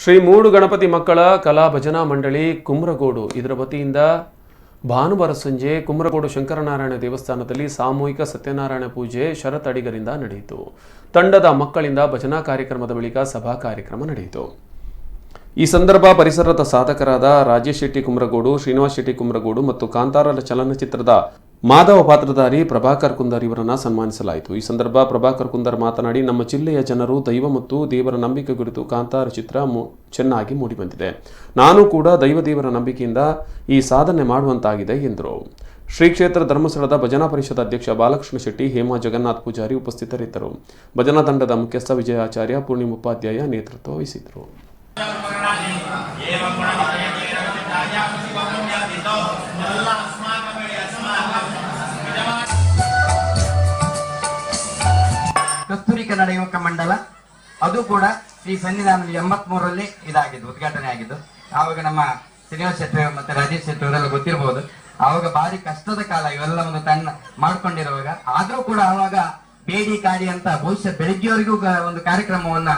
ಶ್ರೀ ಮೂಡು ಗಣಪತಿ ಮಕ್ಕಳ ಕಲಾ ಭಜನಾ ಮಂಡಳಿ ಕುಮ್ರಗೋಡು ಇದರ ವತಿಯಿಂದ ಭಾನುವಾರ ಸಂಜೆ ಕುಮ್ರಗೋಡು ಶಂಕರನಾರಾಯಣ ದೇವಸ್ಥಾನದಲ್ಲಿ ಸಾಮೂಹಿಕ ಸತ್ಯನಾರಾಯಣ ಪೂಜೆ ಶರತ್ ಅಡಿಗರಿಂದ ನಡೆಯಿತು. ತಂಡದ ಮಕ್ಕಳಿಂದ ಭಜನಾ ಕಾರ್ಯಕ್ರಮದ ಬಳಿಕ ಸಭಾ ಕಾರ್ಯಕ್ರಮ ನಡೆಯಿತು. ಈ ಸಂದರ್ಭ ಪರಿಸರದ ಸಾಧಕರಾದ ರಾಜೇಶ್ ಶೆಟ್ಟಿ ಕುಮ್ರಗೋಡು, ಶ್ರೀನಿವಾಸ್ ಶೆಟ್ಟಿ ಕುಮ್ರಗೋಡು ಮತ್ತು ಕಾಂತಾರ ಚಲನಚಿತ್ರದ ಮಾಧವ ಪಾತ್ರಧಾರಿ ಪ್ರಭಾಕರ್ ಕುಂದರ್ ಇವರನ್ನು ಸನ್ಮಾನಿಸಲಾಯಿತು. ಈ ಸಂದರ್ಭ ಪ್ರಭಾಕರ್ ಕುಂದರ್ ಮಾತನಾಡಿ, ನಮ್ಮ ಜಿಲ್ಲೆಯ ಜನರು ದೈವ ಮತ್ತು ದೇವರ ನಂಬಿಕೆ ಕುರಿತು ಕಾಂತಾರ ಚಿತ್ರ ಚೆನ್ನಾಗಿ ಮೂಡಿಬಂದಿದೆ. ನಾನು ಕೂಡ ದೇವರ ನಂಬಿಕೆಯಿಂದ ಈ ಸಾಧನೆ ಮಾಡುವಂತಾಗಿದೆ ಎಂದರು. ಶ್ರೀ ಕ್ಷೇತ್ರ ಧರ್ಮಸ್ಥಳದ ಭಜನಾ ಪರಿಷತ್ ಅಧ್ಯಕ್ಷ ಬಾಲಕೃಷ್ಣ ಶೆಟ್ಟಿ, ಹೇಮಾ ಜಗನ್ನಾಥ್ ಪೂಜಾರಿ ಉಪಸ್ಥಿತರಿದ್ದರು. ಭಜನಾ ತಂಡದ ಮುಖ್ಯಸ್ಥ ವಿಜಯಾಚಾರ್ಯ, ಪೂರ್ಣಿಮ ಉಪಾಧ್ಯಾಯ ನೇತೃತ್ವ ವಹಿಸಿದರು. ಕಸ್ತೂರಿ ಕನ್ನಡ ಯುವಕ ಮಂಡಲ ಅದು ಕೂಡ ಶ್ರೀ ಸನ್ನಿಧಾನದಲ್ಲಿ 83ರಲ್ಲಿ ಇದಾಗಿದ್ದು, ಉದ್ಘಾಟನೆ ಆಗಿದ್ದು. ಆವಾಗ ನಮ್ಮ ಶ್ರೀನಿವಾಸ್ ಶೆಟ್ಟಿ ಮತ್ತೆ ರಾಜೇಶ್ ಶೆಟ್ಟಿ ಅವರೆಲ್ಲ ಗೊತ್ತಿರಬಹುದು. ಆವಾಗ ಭಾರಿ ಕಷ್ಟದ ಕಾಲ ಇವೆಲ್ಲ ಒಂದು ತನ್ನ ಮಾಡ್ಕೊಂಡಿರುವಾಗ, ಆದ್ರೂ ಕೂಡ ಆವಾಗ ಬೇಡಿ ಕಾಡಿ ಅಂತ ಬಹುಶಃ ಬೆಳಿಗ್ಗೆವರೆಗೂ ಒಂದು ಕಾರ್ಯಕ್ರಮವನ್ನ